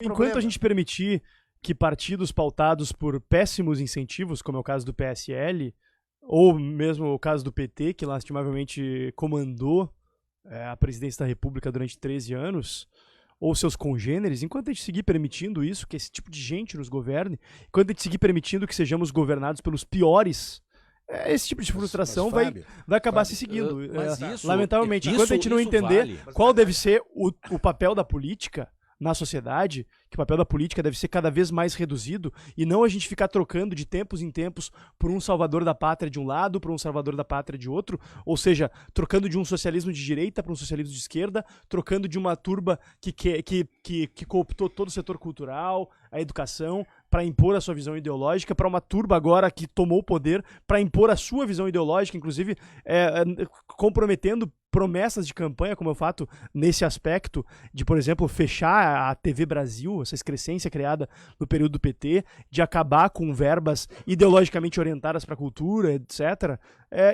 Enquanto a gente permitir que partidos pautados por péssimos incentivos, como é o caso do PSL, ou mesmo o caso do PT, que lastimavelmente comandou a presidência da República durante 13 anos, ou seus congêneres, enquanto a gente seguir permitindo isso, que esse tipo de gente nos governe, enquanto a gente seguir permitindo que sejamos governados pelos piores, esse tipo de frustração vai acabar se seguindo. Lamentavelmente, enquanto a gente não entender qual deve ser o papel da política na sociedade, que o papel da política deve ser cada vez mais reduzido, e não a gente ficar trocando de tempos em tempos por um salvador da pátria de um lado, por um salvador da pátria de outro, ou seja, trocando de um socialismo de direita para um socialismo de esquerda, trocando de uma turba que cooptou todo o setor cultural, a educação, para impor a sua visão ideológica, para uma turba agora que tomou o poder para impor a sua visão ideológica, inclusive comprometendo promessas de campanha, como eu faço nesse aspecto, de, por exemplo, fechar a TV Brasil, essa excrescência criada no período do PT, de acabar com verbas ideologicamente orientadas para a cultura, etc.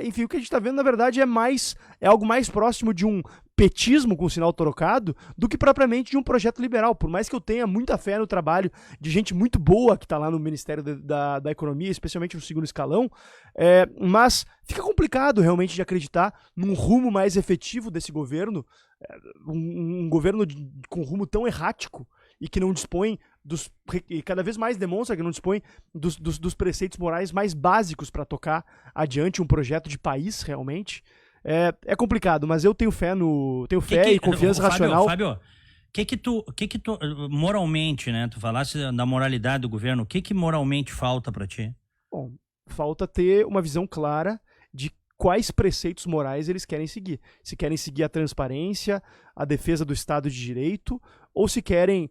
Enfim, o que a gente está vendo, na verdade, é algo mais próximo de um petismo com o sinal trocado do que propriamente de um projeto liberal. Por mais que eu tenha muita fé no trabalho de gente muito boa que está lá no Ministério da Economia, especialmente no segundo escalão, mas fica complicado realmente de acreditar num rumo mais efetivo desse governo, um governo com um rumo tão errático e que não dispõe e cada vez mais demonstra que não dispõe dos preceitos morais mais básicos para tocar adiante um projeto de país realmente. É complicado, mas eu tenho fé e confiança racional. Fábio, que tu moralmente, né? Tu falaste da moralidade do governo. O que moralmente falta para ti? Bom, falta ter uma visão clara de quais preceitos morais eles querem seguir. Se querem seguir a transparência, a defesa do Estado de Direito, ou se querem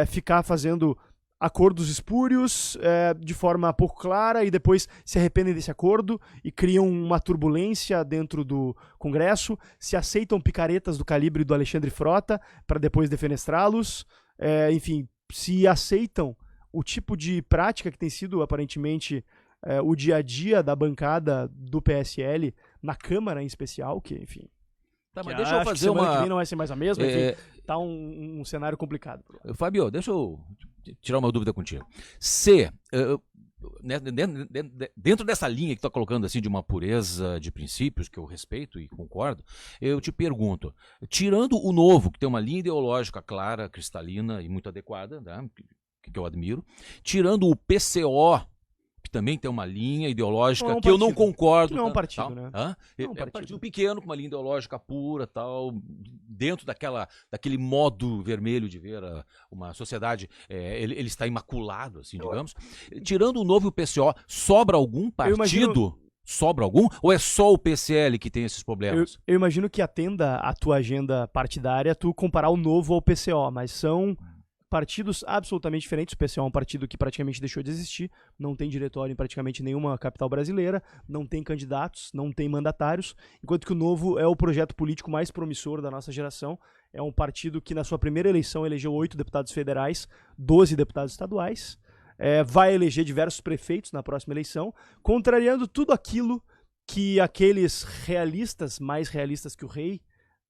ficar fazendo acordos espúrios de forma pouco clara e depois se arrependem desse acordo e criam uma turbulência dentro do Congresso, se aceitam picaretas do calibre do Alexandre Frota para depois defenestrá-los, enfim, se aceitam o tipo de prática que tem sido aparentemente o dia a dia da bancada do PSL na Câmara em especial, que enfim... Tá, mas deixa eu fazer uma... que vem não vai ser mais a mesma, enfim, tá um cenário complicado. Fábio, deixa eu tirar uma dúvida contigo. Dentro dessa linha que tu tá colocando assim de uma pureza de princípios, que eu respeito e concordo, eu te pergunto, tirando o Novo, que tem uma linha ideológica clara, cristalina e muito adequada, né, que eu admiro, tirando o PCO, que também tem uma linha ideológica que eu não concordo. Que não é um partido, né? É um partido pequeno, com uma linha ideológica pura, tal, dentro daquele modo vermelho de ver uma sociedade, ele está imaculado, assim, digamos. Tirando o Novo e o PCO, sobra algum partido? Sobra algum? Ou é só o PSL que tem esses problemas? Eu imagino que atenda a tua agenda partidária tu comparar o Novo ao PCO, mas são partidos absolutamente diferentes. O PCO é um partido que praticamente deixou de existir, não tem diretório em praticamente nenhuma capital brasileira, não tem candidatos, não tem mandatários, enquanto que o Novo é o projeto político mais promissor da nossa geração. É um partido que na sua primeira eleição elegeu 8 deputados federais, 12 deputados estaduais, vai eleger diversos prefeitos na próxima eleição, contrariando tudo aquilo que aqueles realistas, mais realistas que o rei,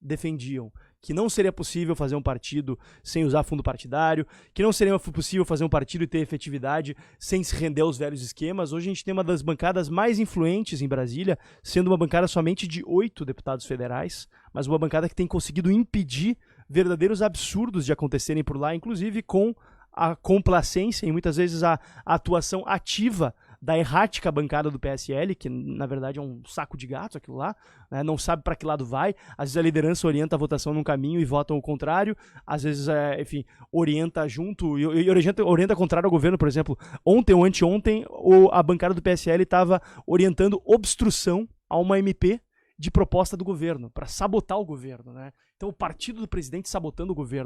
defendiam. Que não seria possível fazer um partido sem usar fundo partidário, que não seria possível fazer um partido e ter efetividade sem se render aos velhos esquemas. Hoje a gente tem uma das bancadas mais influentes em Brasília, sendo uma bancada somente de 8 deputados federais, mas uma bancada que tem conseguido impedir verdadeiros absurdos de acontecerem por lá, inclusive com a complacência e muitas vezes a atuação ativa da errática bancada do PSL, que na verdade é um saco de gatos aquilo lá, né? Não sabe para que lado vai, às vezes a liderança orienta a votação num caminho e votam o contrário, às vezes, enfim, orienta junto, e orienta contrário ao governo. Por exemplo, ontem ou anteontem, a bancada do PSL estava orientando obstrução a uma MP de proposta do governo, para sabotar o governo, né? Então o partido do presidente sabotando o governo.